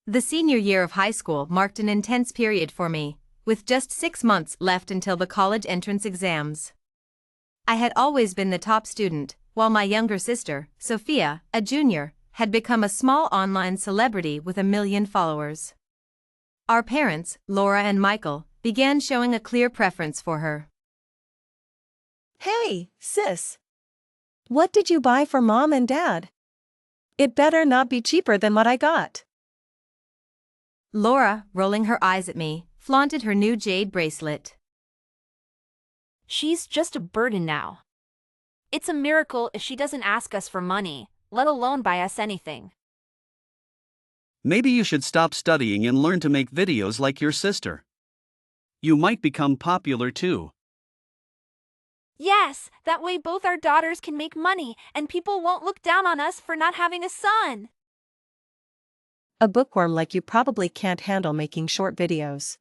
The senior year of high school marked an intense period for me, with just 6 months left until the college entrance exams. I had always been the top student, while my younger sister, Sophia, a junior, had become a small online celebrity with 1 million followers. Our parents, Laura and Michael, began showing a clear preference for her. Hey, sis. What did you buy for mom and dad? It better not be cheaper than what I got. Laura, rolling her eyes at me, flaunted her new jade bracelet. She's just a burden now. It's a miracle if she doesn't ask us for money, let alone buy us anything. Maybe you should stop studying and learn to make videos like your sister. You might become popular too. Yes, that way both our daughters can make money and people won't look down on us for not having a son. A bookworm like you probably can't handle making short videos.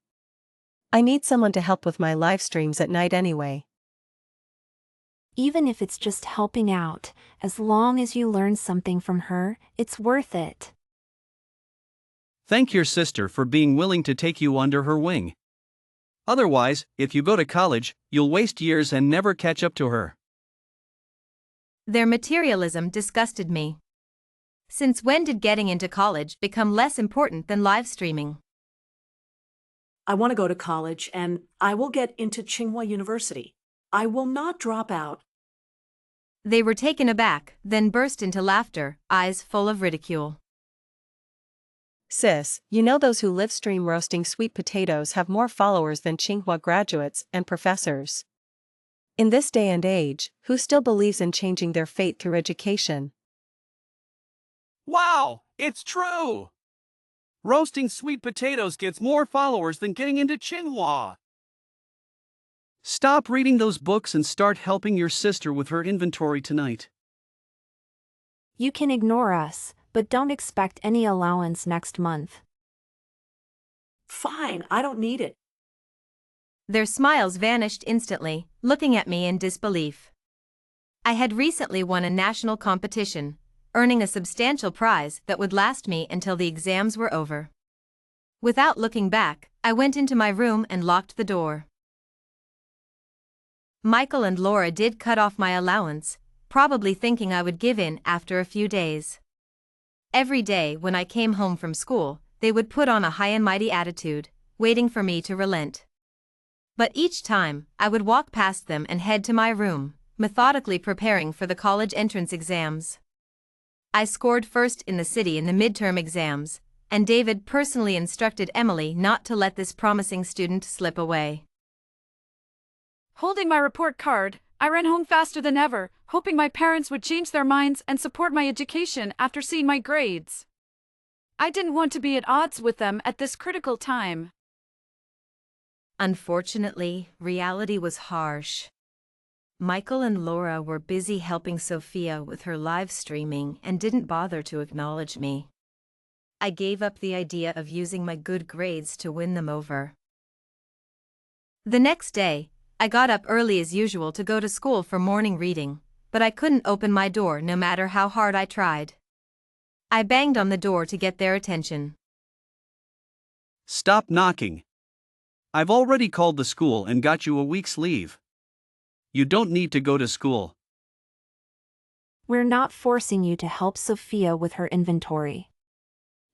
I need someone to help with my live streams at night anyway. Even if it's just helping out, as long as you learn something from her, it's worth it. Thank your sister for being willing to take you under her wing. Otherwise, if you go to college, you'll waste years and never catch up to her. Their materialism disgusted me. Since when did getting into college become less important than live streaming? I want to go to college and I will get into Tsinghua University. I will not drop out. They were taken aback, then burst into laughter, eyes full of ridicule. Sis, you know those who live stream roasting sweet potatoes have more followers than Tsinghua graduates and professors. In this day and age, who still believes in changing their fate through education? Wow, it's true! Roasting sweet potatoes gets more followers than getting into Tsinghua. Stop reading those books and start helping your sister with her inventory tonight. You can ignore us, but don't expect any allowance next month. Fine, I don't need it. Their smiles vanished instantly, looking at me in disbelief. I had recently won a national competition, earning a substantial prize that would last me until the exams were over. Without looking back, I went into my room and locked the door. Michael and Laura did cut off my allowance, probably thinking I would give in after a few days. Every day when I came home from school, they would put on a high and mighty attitude, waiting for me to relent. But each time, I would walk past them and head to my room, methodically preparing for the college entrance exams. I scored first in the city in the midterm exams, and David personally instructed Emily not to let this promising student slip away. Holding my report card, I ran home faster than ever, hoping my parents would change their minds and support my education after seeing my grades. I didn't want to be at odds with them at this critical time. Unfortunately, reality was harsh. Michael and Laura were busy helping Sophia with her live streaming and didn't bother to acknowledge me. I gave up the idea of using my good grades to win them over. The next day, I got up early as usual to go to school for morning reading, but I couldn't open my door no matter how hard I tried. I banged on the door to get their attention. Stop knocking. I've already called the school and got you a week's leave. You don't need to go to school. We're not forcing you to help Sophia with her inventory.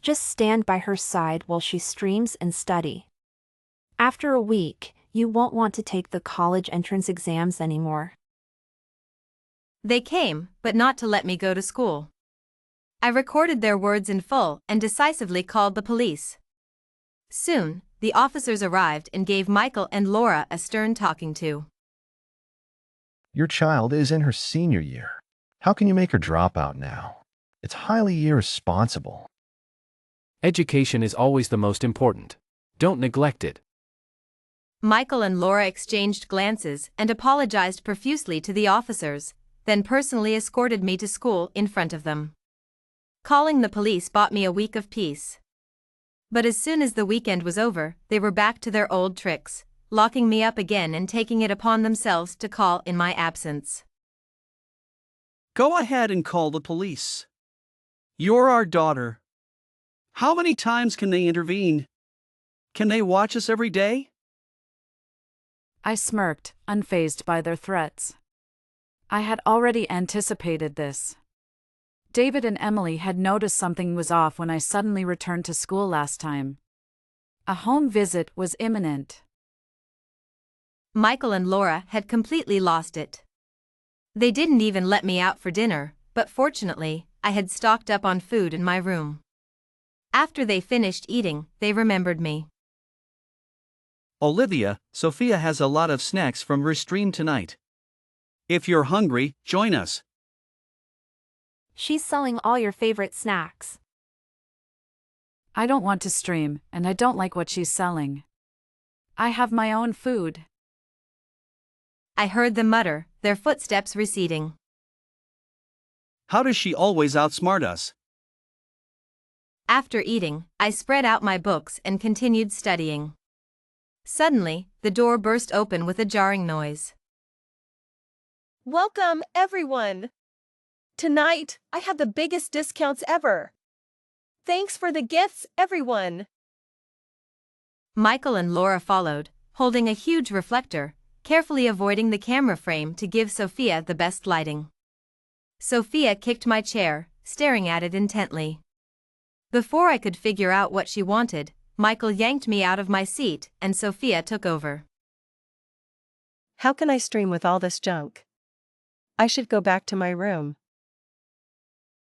Just stand by her side while she streams and study. After a week, you won't want to take the college entrance exams anymore. They came, but not to let me go to school. I recorded their words in full and decisively called the police. Soon, the officers arrived and gave Michael and Laura a stern talking to. Your child is in her senior year. How can you make her drop out now? It's highly irresponsible. Education is always the most important. Don't neglect it. Michael and Laura exchanged glances and apologized profusely to the officers, then personally escorted me to school in front of them. Calling the police bought me a week of peace. But as soon as the weekend was over, they were back to their old tricks, locking me up again and taking it upon themselves to call in my absence. Go ahead and call the police. You're our daughter. How many times can they intervene? Can they watch us every day? I smirked, unfazed by their threats. I had already anticipated this. David and Emily had noticed something was off when I suddenly returned to school last time. A home visit was imminent. Michael and Laura had completely lost it. They didn't even let me out for dinner, but fortunately, I had stocked up on food in my room. After they finished eating, they remembered me. Olivia, Sophia has a lot of snacks from her stream tonight. If you're hungry, join us. She's selling all your favorite snacks. I don't want to stream, and I don't like what she's selling. I have my own food. I heard them mutter, their footsteps receding. How does she always outsmart us? After eating, I spread out my books and continued studying. Suddenly, the door burst open with a jarring noise. Welcome, everyone! Tonight, I have the biggest discounts ever. Thanks for the gifts, everyone! Michael and Laura followed, holding a huge reflector, carefully avoiding the camera frame to give Sophia the best lighting. Sophia kicked my chair, staring at it intently. Before I could figure out what she wanted, Michael yanked me out of my seat and Sophia took over. How can I stream with all this junk? I should go back to my room.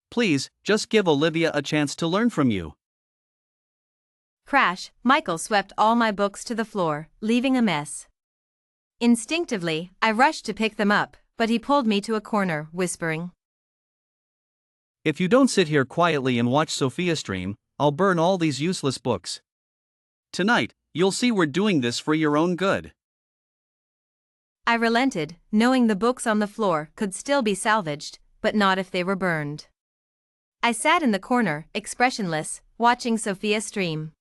Please, just give Olivia a chance to learn from you. Crash, Michael swept all my books to the floor, leaving a mess. Instinctively, I rushed to pick them up, but he pulled me to a corner, whispering, If you don't sit here quietly and watch Sophia stream, I'll burn all these useless books. Tonight, you'll see we're doing this for your own good. I relented, knowing the books on the floor could still be salvaged, but not if they were burned. I sat in the corner, expressionless, watching Sophia stream.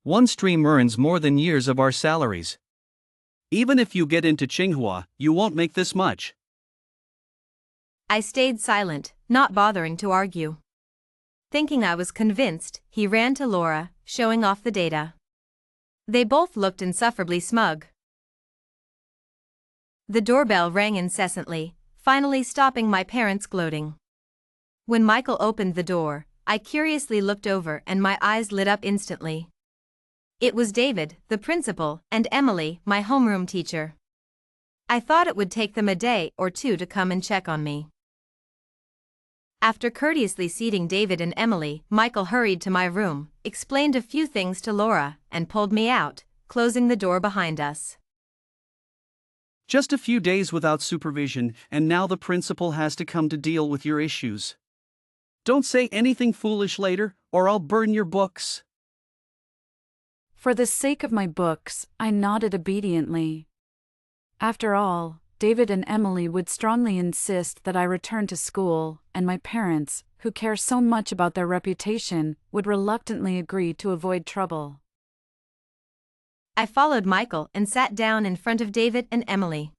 One stream earns more than years of our salaries. Even if you get into Tsinghua, you won't make this much. I stayed silent, not bothering to argue. Thinking I was convinced, he ran to Laura, showing off the data. They both looked insufferably smug. The doorbell rang incessantly, finally stopping my parents gloating. When Michael opened the door, I curiously looked over and my eyes lit up instantly. It was David, the principal, and Emily, my homeroom teacher. I thought it would take them a day or two to come and check on me. After courteously seating David and Emily, Michael hurried to my room, explained a few things to Laura, and pulled me out, closing the door behind us. Just a few days without supervision, and now the principal has to come to deal with your issues. Don't say anything foolish later, or I'll burn your books. For the sake of my books, I nodded obediently. After all, David and Emily would strongly insist that I return to school, and my parents, who care so much about their reputation, would reluctantly agree to avoid trouble. I followed Michael and sat down in front of David and Emily.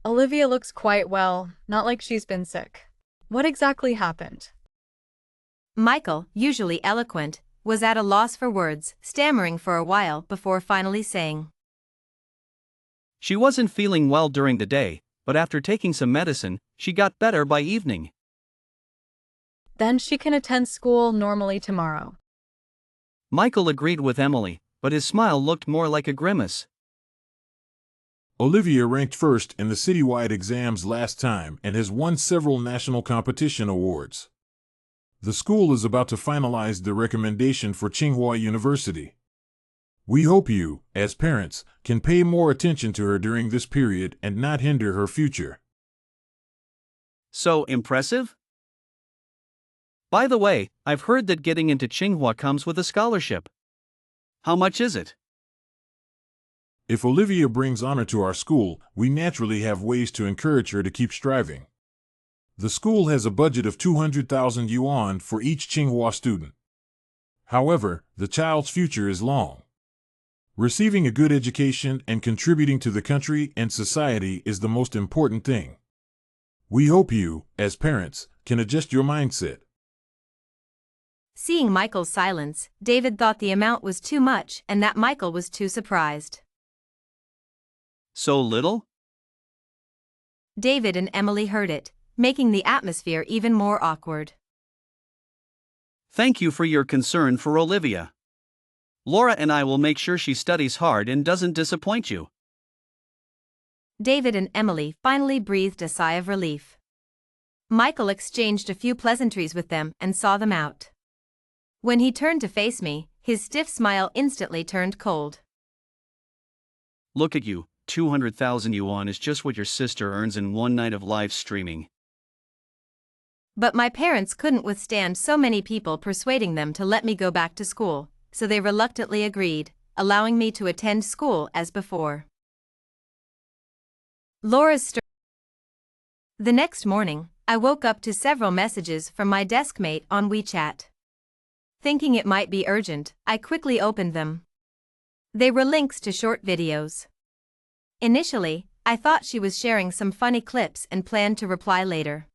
Olivia looks quite well, not like she's been sick. What exactly happened? Michael, usually eloquent, was at a loss for words, stammering for a while before finally saying, She wasn't feeling well during the day, but after taking some medicine, she got better by evening. Then she can attend school normally tomorrow. Michael agreed with Emily, but his smile looked more like a grimace. Olivia ranked first in the citywide exams last time and has won several national competition awards. The school is about to finalize the recommendation for Tsinghua University. We hope you, as parents, can pay more attention to her during this period and not hinder her future. So impressive? By the way, I've heard that getting into Tsinghua comes with a scholarship. How much is it? If Olivia brings honor to our school, we naturally have ways to encourage her to keep striving. The school has a budget of 200,000 yuan for each Tsinghua student. However, the child's future is long. Receiving a good education and contributing to the country and society is the most important thing. We hope you, as parents, can adjust your mindset. Seeing Michael's silence, David thought the amount was too much and that Michael was too surprised. So little? David and Emily heard it, making the atmosphere even more awkward. Thank you for your concern for Olivia. Laura and I will make sure she studies hard and doesn't disappoint you. David and Emily finally breathed a sigh of relief. Michael exchanged a few pleasantries with them and saw them out. When he turned to face me, his stiff smile instantly turned cold. Look at you, 200,000 yuan is just what your sister earns in one night of live streaming. But my parents couldn't withstand so many people persuading them to let me go back to school, so they reluctantly agreed, allowing me to attend school as before. The next morning, I woke up to several messages from my deskmate on WeChat. Thinking it might be urgent, I quickly opened them. They were links to short videos. Initially, I thought she was sharing some funny clips and planned to reply later.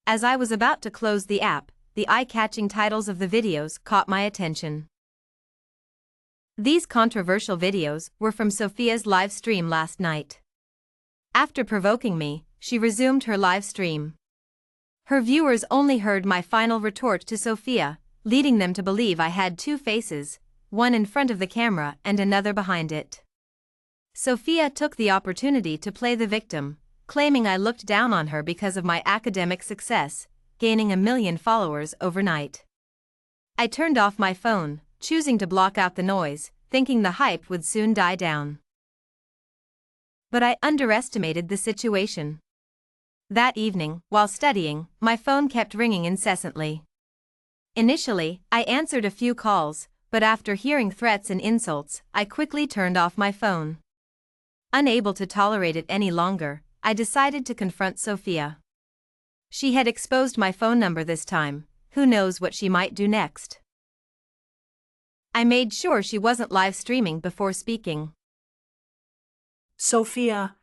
As I was about to close the app, the eye-catching titles of the videos caught my attention. These controversial videos were from Sophia's live stream last night. After provoking me, she resumed her live stream. Her viewers only heard my final retort to Sophia, leading them to believe I had two faces, one in front of the camera and another behind it. Sophia took the opportunity to play the victim, claiming I looked down on her because of my academic success, gaining 1 million followers overnight. I turned off my phone, choosing to block out the noise, thinking the hype would soon die down. But I underestimated the situation. That evening, while studying, my phone kept ringing incessantly. Initially, I answered a few calls, but after hearing threats and insults, I quickly turned off my phone. Unable to tolerate it any longer, I decided to confront Sophia. She had exposed my phone number this time, who knows what she might do next. I made sure she wasn't live streaming before speaking. Sophia,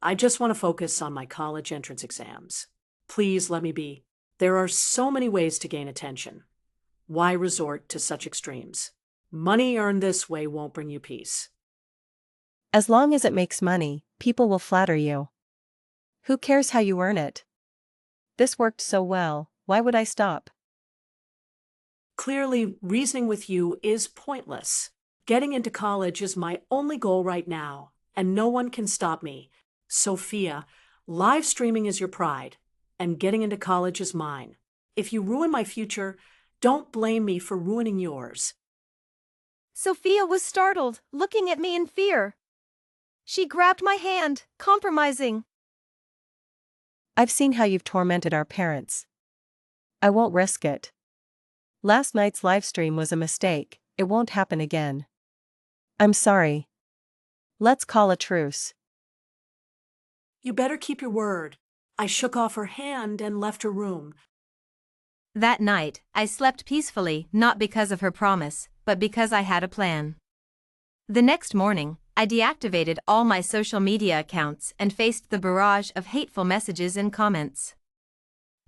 I just want to focus on my college entrance exams. Please let me be. There are so many ways to gain attention. Why resort to such extremes? Money earned this way won't bring you peace. As long as it makes money, people will flatter you. Who cares how you earn it? This worked so well, why would I stop? Clearly, reasoning with you is pointless. Getting into college is my only goal right now, and no one can stop me. Sophia, live streaming is your pride, and getting into college is mine. If you ruin my future, don't blame me for ruining yours. Sophia was startled, looking at me in fear. She grabbed my hand, compromising. I've seen how you've tormented our parents. I won't risk it. Last night's livestream was a mistake, it won't happen again. I'm sorry. Let's call a truce. You better keep your word. I shook off her hand and left her room. That night, I slept peacefully, not because of her promise, but because I had a plan. The next morning, I deactivated all my social media accounts and faced the barrage of hateful messages and comments.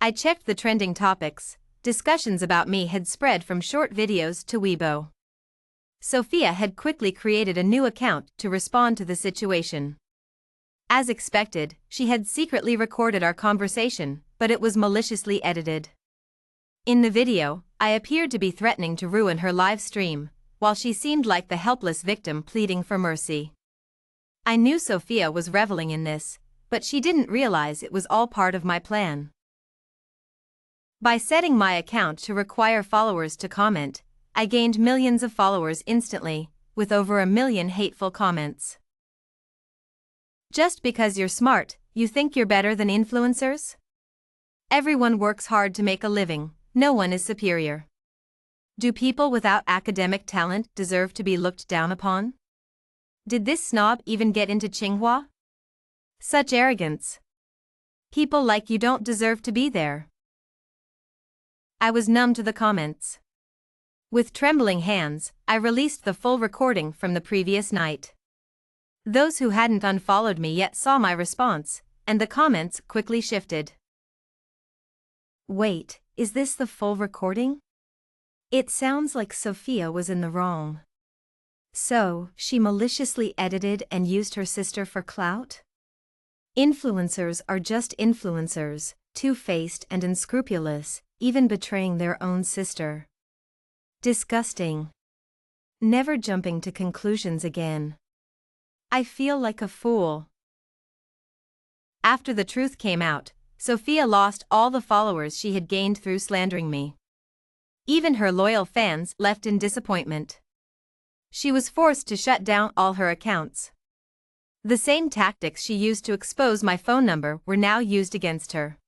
I checked the trending topics. Discussions about me had spread from short videos to Weibo. Sophia had quickly created a new account to respond to the situation. As expected, she had secretly recorded our conversation, but it was maliciously edited. In the video, I appeared to be threatening to ruin her live stream, while she seemed like the helpless victim pleading for mercy. I knew Sophia was reveling in this, but she didn't realize it was all part of my plan. By setting my account to require followers to comment, I gained millions of followers instantly, with over 1 million hateful comments. Just because you're smart, you think you're better than influencers? Everyone works hard to make a living, no one is superior. Do people without academic talent deserve to be looked down upon? Did this snob even get into Tsinghua? Such arrogance. People like you don't deserve to be there. I was numb to the comments. With trembling hands, I released the full recording from the previous night. Those who hadn't unfollowed me yet saw my response, and the comments quickly shifted. Wait, is this the full recording? It sounds like Sophia was in the wrong. So, she maliciously edited and used her sister for clout? Influencers are just influencers, two-faced and unscrupulous, even betraying their own sister. Disgusting. Never jumping to conclusions again. I feel like a fool. After the truth came out, Sophia lost all the followers she had gained through slandering me. Even her loyal fans left in disappointment. She was forced to shut down all her accounts. The same tactics she used to expose my phone number were now used against her.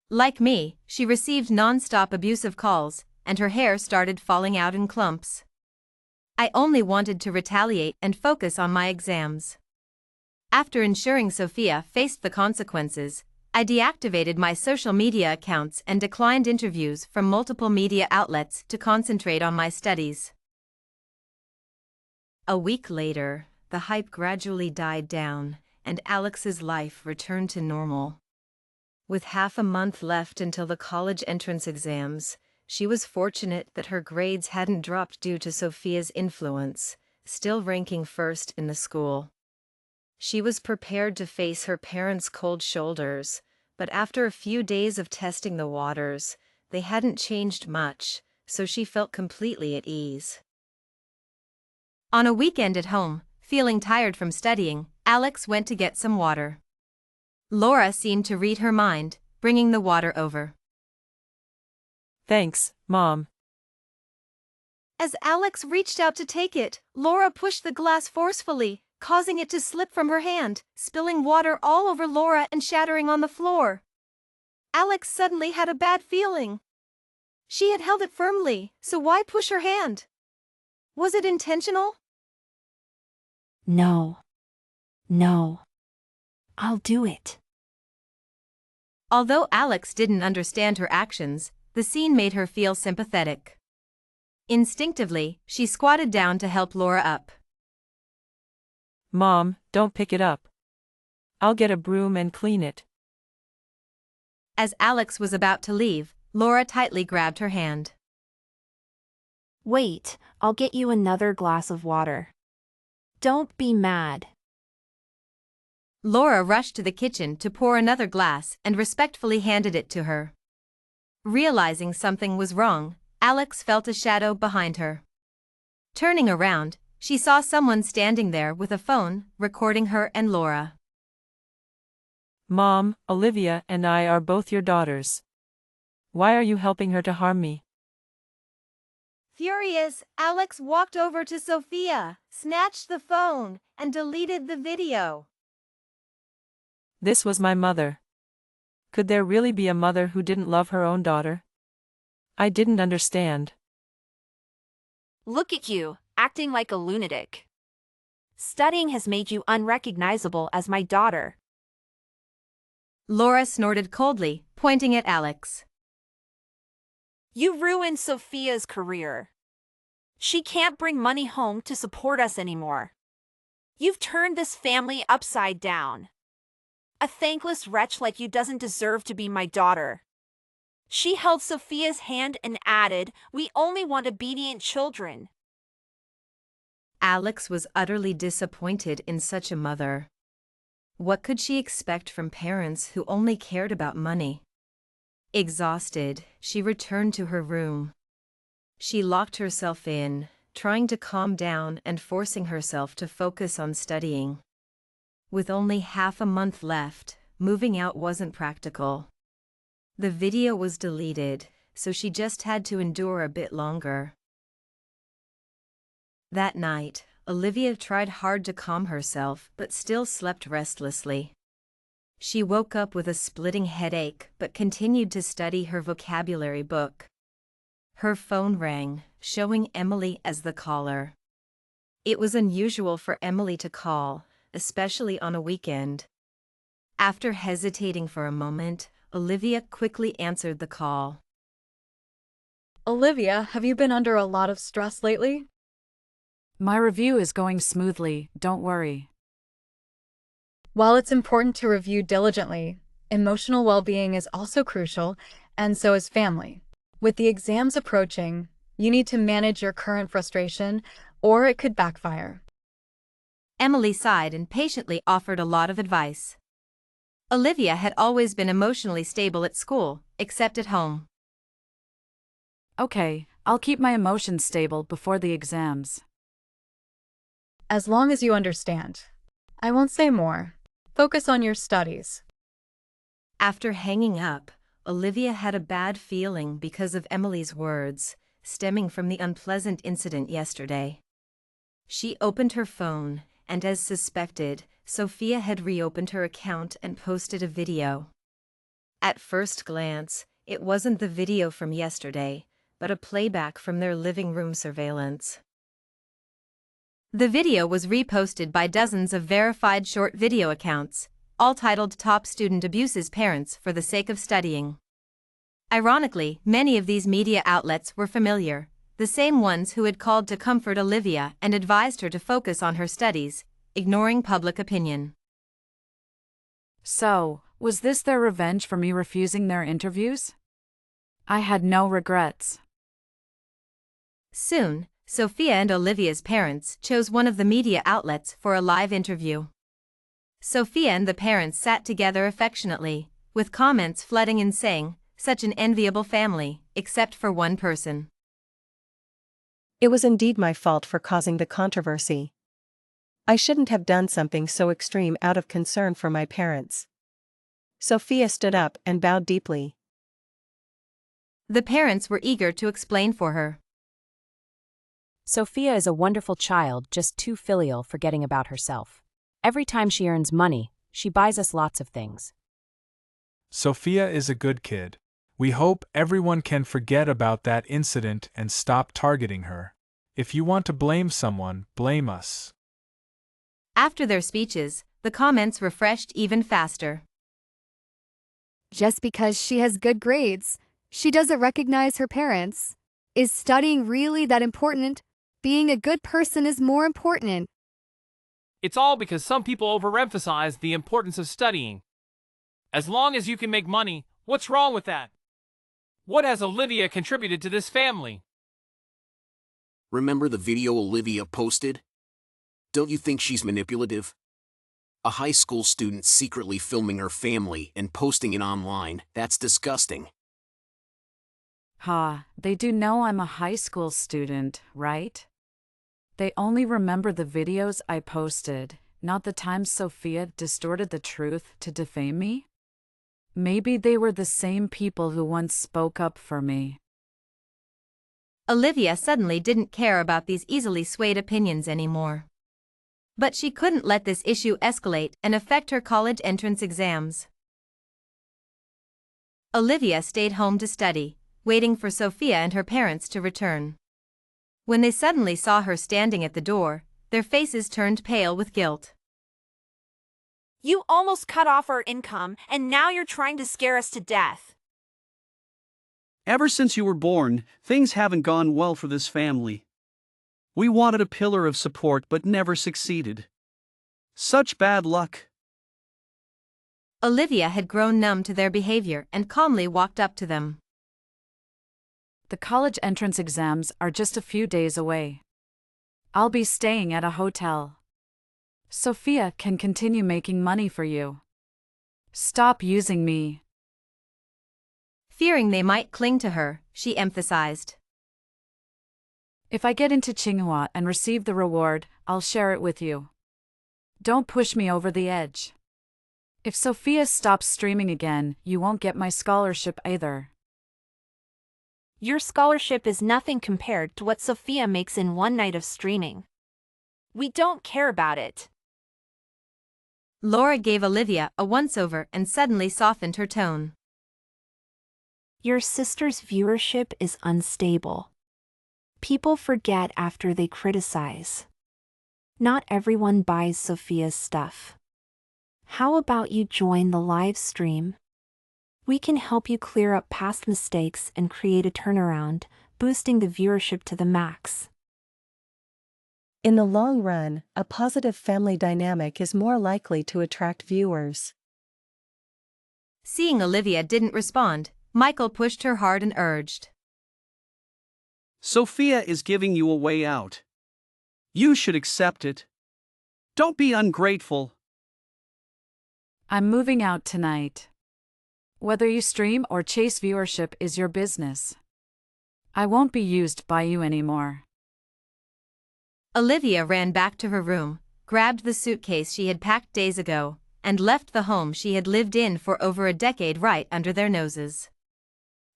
Like me, she received non-stop abusive calls, and her hair started falling out in clumps. I only wanted to retaliate and focus on my exams. After ensuring Sophia faced the consequences, I deactivated my social media accounts and declined interviews from multiple media outlets to concentrate on my studies. A week later, the hype gradually died down, and Alex's life returned to normal. With half a month left until the college entrance exams, she was fortunate that her grades hadn't dropped due to Sophia's influence, still ranking first in the school. She was prepared to face her parents' cold shoulders, but after a few days of testing the waters, they hadn't changed much, so she felt completely at ease. On a weekend at home, feeling tired from studying, Alex went to get some water. Laura seemed to read her mind, bringing the water over. Thanks, Mom. As Alex reached out to take it, Laura pushed the glass forcefully, causing it to slip from her hand, spilling water all over Laura and shattering on the floor. Alex suddenly had a bad feeling. She had held it firmly, so why push her hand? Was it intentional? No. I'll do it. Although Alex didn't understand her actions, the scene made her feel sympathetic. Instinctively, she squatted down to help Laura up. Mom, don't pick it up. I'll get a broom and clean it. As Alex was about to leave, Laura tightly grabbed her hand. Wait, I'll get you another glass of water. Don't be mad. Laura rushed to the kitchen to pour another glass and respectfully handed it to her. Realizing something was wrong, Alex felt a shadow behind her. Turning around, she saw someone standing there with a phone, recording her and Laura. Mom, Olivia and I are both your daughters. Why are you helping her to harm me? Furious, Alex walked over to Sophia, snatched the phone, and deleted the video. This was my mother. Could there really be a mother who didn't love her own daughter? I didn't understand. Look at you, acting like a lunatic. Studying has made you unrecognizable as my daughter. Laura snorted coldly, pointing at Alex. You ruined Sophia's career. She can't bring money home to support us anymore. You've turned this family upside down. A thankless wretch like you doesn't deserve to be my daughter. She held Sophia's hand and added, "We only want obedient children." Alex was utterly disappointed in such a mother. What could she expect from parents who only cared about money? Exhausted, she returned to her room. She locked herself in, trying to calm down and forcing herself to focus on studying. With only half a month left, moving out wasn't practical. The video was deleted, so she just had to endure a bit longer. That night, Olivia tried hard to calm herself but still slept restlessly. She woke up with a splitting headache but continued to study her vocabulary book. Her phone rang, showing Emily as the caller. It was unusual for Emily to call, especially on a weekend. After hesitating for a moment, Olivia quickly answered the call. Olivia, have you been under a lot of stress lately? My review is going smoothly, don't worry. While it's important to review diligently, emotional well-being is also crucial, and so is family. With the exams approaching, You need to manage your current frustration, or it could backfire. Emily sighed and patiently offered a lot of advice. Olivia had always been emotionally stable at school, except at home. Okay, I'll keep my emotions stable before the exams. As long as you understand. I won't say more. Focus on your studies. After hanging up, Olivia had a bad feeling because of Emily's words, stemming from the unpleasant incident yesterday. She opened her phone, and as suspected, Sophia had reopened her account and posted a video. At first glance, it wasn't the video from yesterday, but a playback from their living room surveillance. The video was reposted by dozens of verified short video accounts, all titled "Top Student Abuses Parents for the Sake of Studying." Ironically, many of these media outlets were familiar, the same ones who had called to comfort Olivia and advised her to focus on her studies, ignoring public opinion. So, was this their revenge for me refusing their interviews? I had no regrets. Soon, Sophia and Olivia's parents chose one of the media outlets for a live interview. Sophia and the parents sat together affectionately, with comments flooding in saying, "Such an enviable family, except for one person." It was indeed my fault for causing the controversy. I shouldn't have done something so extreme out of concern for my parents. Sophia stood up and bowed deeply. The parents were eager to explain for her. Sophia is a wonderful child, just too filial, forgetting about herself. Every time she earns money, she buys us lots of things. Sophia is a good kid. We hope everyone can forget about that incident and stop targeting her. If you want to blame someone, blame us. After their speeches, the comments refreshed even faster. Just because she has good grades, she doesn't recognize her parents. Is studying really that important? Being a good person is more important. It's all because some people overemphasize the importance of studying. As long as you can make money, what's wrong with that? What has Olivia contributed to this family? Remember the video Olivia posted? Don't you think she's manipulative? A high school student secretly filming her family and posting it online, that's disgusting. They do know I'm a high school student, right? They only remember the videos I posted, not the times Sophia distorted the truth to defame me? Maybe they were the same people who once spoke up for me. Olivia suddenly didn't care about these easily swayed opinions anymore. But she couldn't let this issue escalate and affect her college entrance exams. Olivia stayed home to study, waiting for Sophia and her parents to return. When they suddenly saw her standing at the door, their faces turned pale with guilt. You almost cut off our income, and now you're trying to scare us to death. Ever since you were born, things haven't gone well for this family. We wanted a pillar of support but never succeeded. Such bad luck. Olivia had grown numb to their behavior and calmly walked up to them. The college entrance exams are just a few days away. I'll be staying at a hotel. Sophia can continue making money for you. Stop using me. Fearing they might cling to her, she emphasized. If I get into Tsinghua and receive the reward, I'll share it with you. Don't push me over the edge. If Sophia stops streaming again, you won't get my scholarship either. Your scholarship is nothing compared to what Sophia makes in one night of streaming. We don't care about it. Laura gave Olivia a once-over and suddenly softened her tone. Your sister's viewership is unstable. People forget after they criticize. Not everyone buys Sophia's stuff. How about you join the live stream? We can help you clear up past mistakes and create a turnaround, boosting the viewership to the max. In the long run, a positive family dynamic is more likely to attract viewers. Seeing Olivia didn't respond, Michael pushed her hard and urged. Sophia is giving you a way out. You should accept it. Don't be ungrateful. I'm moving out tonight. Whether you stream or chase viewership is your business. I won't be used by you anymore. Olivia ran back to her room, grabbed the suitcase she had packed days ago, and left the home she had lived in for over a decade right under their noses.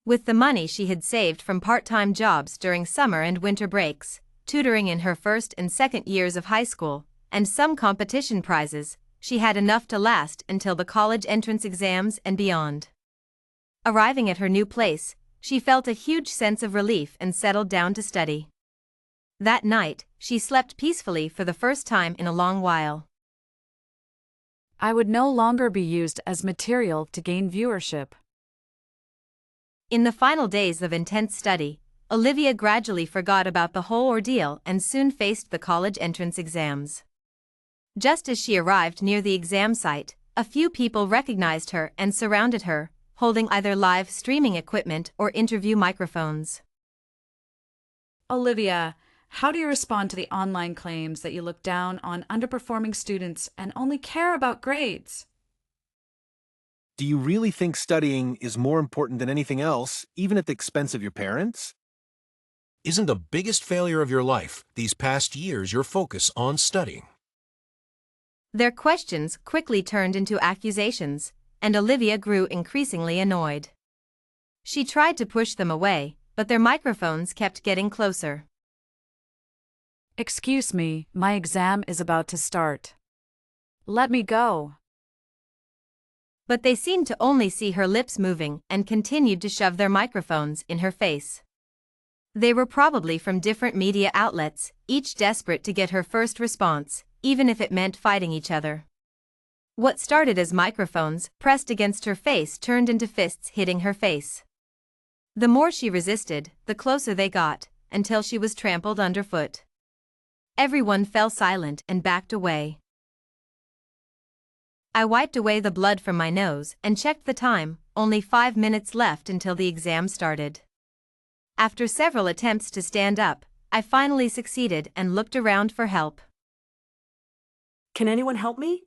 With the money she had saved from part-time jobs during summer and winter breaks, tutoring in her first and second years of high school, and some competition prizes, she had enough to last until the college entrance exams and beyond. Arriving at her new place, she felt a huge sense of relief and settled down to study. That night, she slept peacefully for the first time in a long while. I would no longer be used as material to gain viewership. In the final days of intense study, Olivia gradually forgot about the whole ordeal and soon faced the college entrance exams. Just as she arrived near the exam site, a few people recognized her and surrounded her, holding either live streaming equipment or interview microphones. Olivia, how do you respond to the online claims that you look down on underperforming students and only care about grades? Do you really think studying is more important than anything else, even at the expense of your parents? Isn't the biggest failure of your life these past years your focus on studying? Their questions quickly turned into accusations, and Olivia grew increasingly annoyed. She tried to push them away, but their microphones kept getting closer. Excuse me, my exam is about to start. Let me go. But they seemed to only see her lips moving and continued to shove their microphones in her face. They were probably from different media outlets, each desperate to get her first response, even if it meant fighting each other. What started as microphones pressed against her face turned into fists hitting her face. The more she resisted, the closer they got, until she was trampled underfoot. Everyone fell silent and backed away. I wiped away the blood from my nose and checked the time, only 5 minutes left until the exam started. After several attempts to stand up, I finally succeeded and looked around for help. Can anyone help me?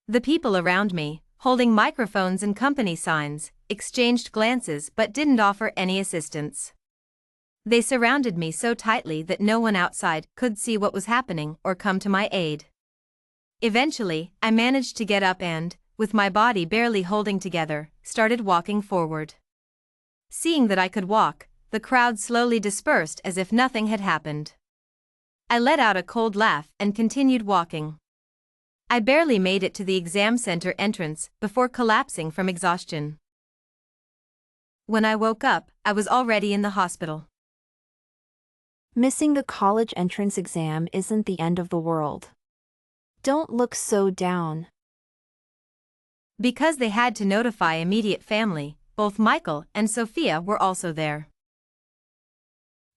The people around me, holding microphones and company signs, exchanged glances but didn't offer any assistance. They surrounded me so tightly that no one outside could see what was happening or come to my aid. Eventually, I managed to get up and, with my body barely holding together, started walking forward. Seeing that I could walk, the crowd slowly dispersed as if nothing had happened. I let out a cold laugh and continued walking. I barely made it to the exam center entrance before collapsing from exhaustion. When I woke up, I was already in the hospital. Missing the college entrance exam isn't the end of the world. Don't look so down. Because they had to notify immediate family, both Michael and Sophia were also there.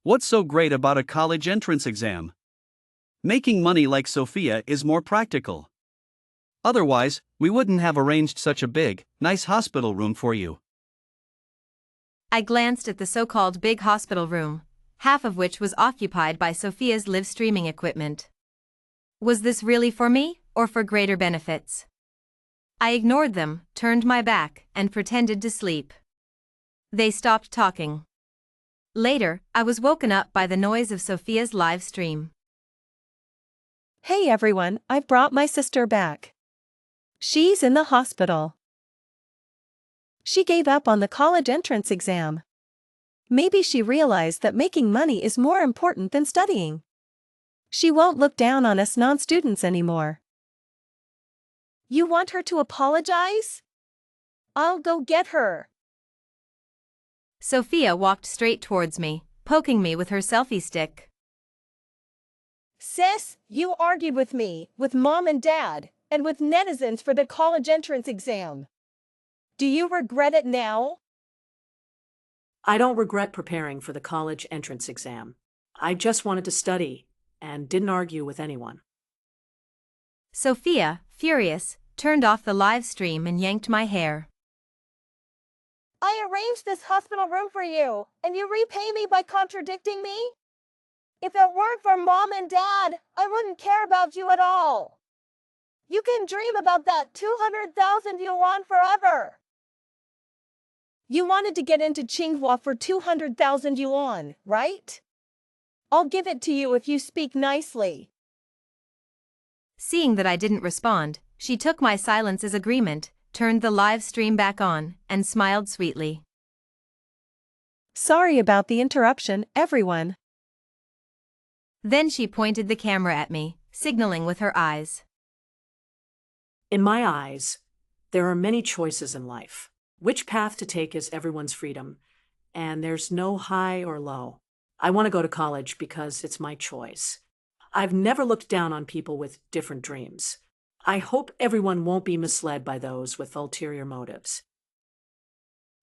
What's so great about a college entrance exam? Making money like Sophia is more practical. Otherwise, we wouldn't have arranged such a big, nice hospital room for you. I glanced at the so-called big hospital room, half of which was occupied by Sophia's live streaming equipment. Was this really for me, or for greater benefits? I ignored them, turned my back, and pretended to sleep. They stopped talking. Later, I was woken up by the noise of Sophia's live stream. Hey everyone, I've brought my sister back. She's in the hospital. She gave up on the college entrance exam. Maybe she realized that making money is more important than studying. She won't look down on us non-students anymore. You want her to apologize? I'll go get her. Sophia walked straight towards me, poking me with her selfie stick. Sis, you argued with me, with Mom and Dad, and with netizens for the college entrance exam. Do you regret it now? I don't regret preparing for the college entrance exam. I just wanted to study and didn't argue with anyone. Sophia, furious, turned off the live stream and yanked my hair. I arranged this hospital room for you, and you repay me by contradicting me? If it weren't for Mom and Dad, I wouldn't care about you at all. You can dream about that 200,000 yuan forever. You wanted to get into Tsinghua for 200,000 yuan, right? I'll give it to you if you speak nicely. Seeing that I didn't respond, she took my silence as agreement, turned the live stream back on, and smiled sweetly. Sorry about the interruption, everyone. Then she pointed the camera at me, signaling with her eyes. In my eyes, there are many choices in life. Which path to take is everyone's freedom, and there's no high or low. I want to go to college because it's my choice. I've never looked down on people with different dreams. I hope everyone won't be misled by those with ulterior motives.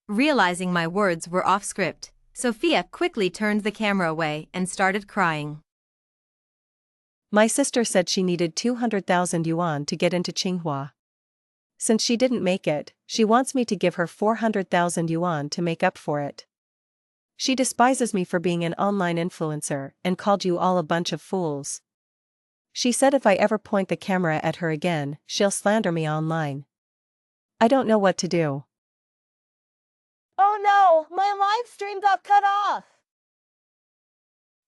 Realizing my words were off script, Sophia quickly turned the camera away and started crying. My sister said she needed 200,000 yuan to get into Tsinghua. Since she didn't make it, she wants me to give her 400,000 yuan to make up for it. She despises me for being an online influencer and called you all a bunch of fools. She said if I ever point the camera at her again, she'll slander me online. I don't know what to do. Oh no, my live stream got cut off.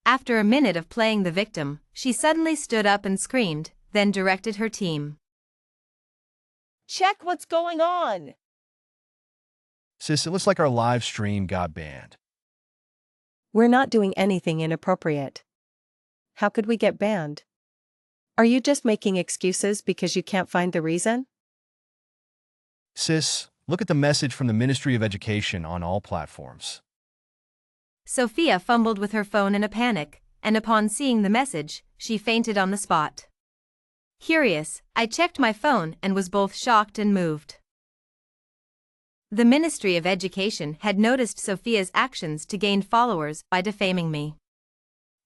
After a minute of playing the victim, she suddenly stood up and screamed, then directed her team. Check what's going on. Sis, it looks like our live stream got banned. We're not doing anything inappropriate. How could we get banned? Are you just making excuses because you can't find the reason? Sis, look at the message from the Ministry of Education on all platforms. Sophia fumbled with her phone in a panic, and upon seeing the message, she fainted on the spot. Curious, I checked my phone and was both shocked and moved. The Ministry of Education had noticed Sophia's actions to gain followers by defaming me.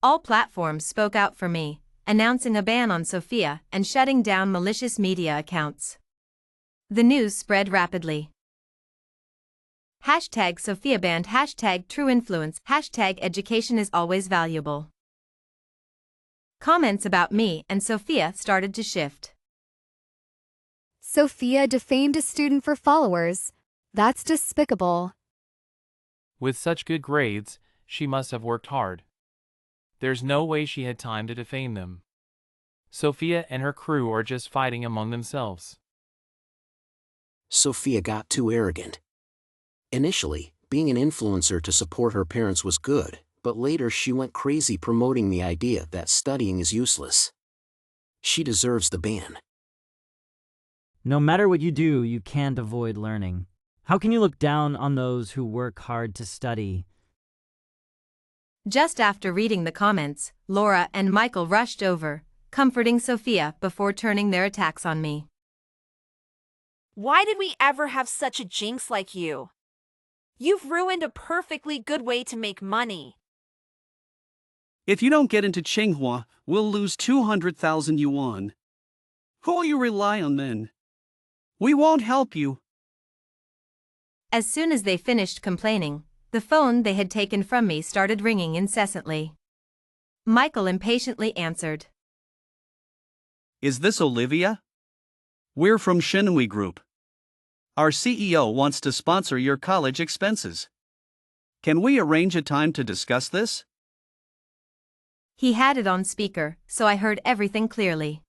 All platforms spoke out for me, announcing a ban on Sophia and shutting down malicious media accounts. The news spread rapidly. Hashtag Sophia banned, hashtag true influence, hashtag education is always valuable. Comments about me and Sophia started to shift. Sophia defamed a student for followers. That's despicable. With such good grades, she must have worked hard. There's no way she had time to defame them. Sophia and her crew are just fighting among themselves. Sophia got too arrogant. Initially, being an influencer to support her parents was good, but later she went crazy promoting the idea that studying is useless. She deserves the ban. No matter what you do, you can't avoid learning. How can you look down on those who work hard to study? Just after reading the comments, Laura and Michael rushed over, comforting Sophia before turning their attacks on me. Why did we ever have such a jinx like you? You've ruined a perfectly good way to make money. If you don't get into Tsinghua, we'll lose 200,000 yuan. Who will you rely on then? We won't help you. As soon as they finished complaining, the phone they had taken from me started ringing incessantly. Michael impatiently answered. Is this Olivia? We're from Shen Ya Group. Our CEO wants to sponsor your college expenses. Can we arrange a time to discuss this? He had it on speaker, so I heard everything clearly.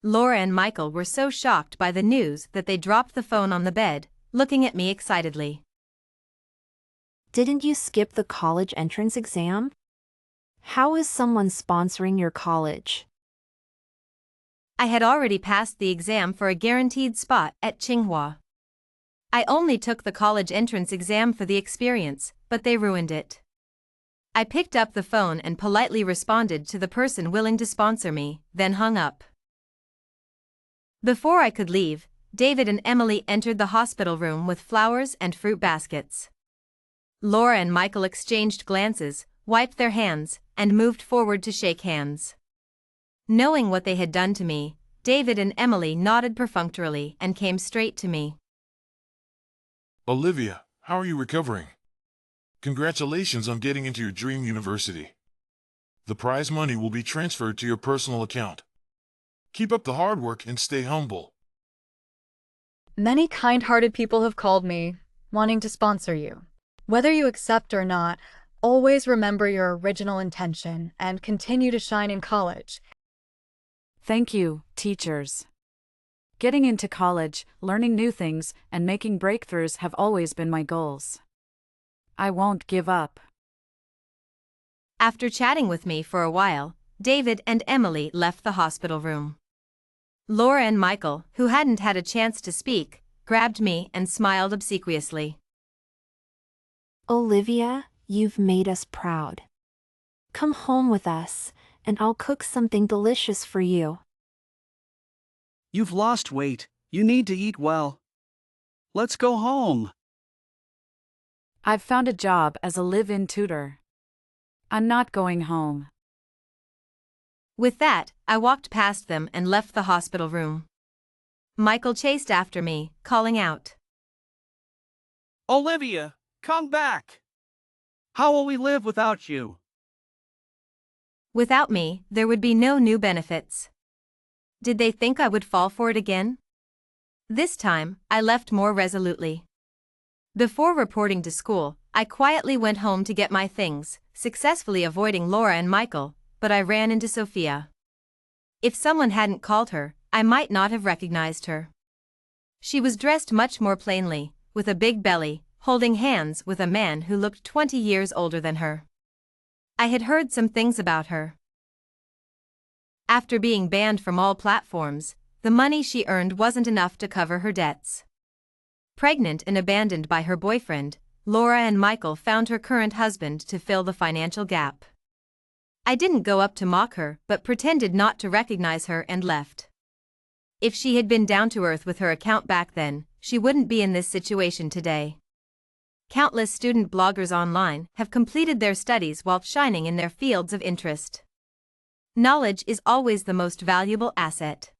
Laura and Michael were so shocked by the news that they dropped the phone on the bed, looking at me excitedly. Didn't you skip the college entrance exam? How is someone sponsoring your college? I had already passed the exam for a guaranteed spot at Tsinghua. I only took the college entrance exam for the experience, but they ruined it. I picked up the phone and politely responded to the person willing to sponsor me, then hung up. Before I could leave, David and Emily entered the hospital room with flowers and fruit baskets. Laura and Michael exchanged glances, wiped their hands, and moved forward to shake hands. Knowing what they had done to me, David and Emily nodded perfunctorily and came straight to me. Olivia, How are you recovering? Congratulations on getting into your dream university. The prize money will be transferred to your personal account. Keep up the hard work and stay humble. Many kind-hearted people have called me, wanting to sponsor you. Whether you accept or not, always remember your original intention and continue to shine in college. Thank you, teachers. Getting into college, learning new things, and making breakthroughs have always been my goals. I won't give up. After chatting with me for a while, David and Emily left the hospital room. Laura and Michael, who hadn't had a chance to speak, grabbed me and smiled obsequiously. Olivia, you've made us proud. Come home with us, and I'll cook something delicious for you. You've lost weight. You need to eat well. Let's go home. I've found a job as a live-in tutor. I'm not going home. With that, I walked past them and left the hospital room. Michael chased after me, calling out, Olivia, come back! How will we live without you? Without me, there would be no new benefits. Did they think I would fall for it again? This time, I left more resolutely. Before reporting to school, I quietly went home to get my things, successfully avoiding Laura and Michael, but I ran into Sophia. If someone hadn't called her, I might not have recognized her. She was dressed much more plainly, with a big belly, holding hands with a man who looked 20 years older than her. I had heard some things about her. After being banned from all platforms, the money she earned wasn't enough to cover her debts. Pregnant and abandoned by her boyfriend, Laura and Michael found her current husband to fill the financial gap. I didn't go up to mock her but pretended not to recognize her and left. If she had been down to earth with her account back then, she wouldn't be in this situation today. Countless student bloggers online have completed their studies while shining in their fields of interest. Knowledge is always the most valuable asset.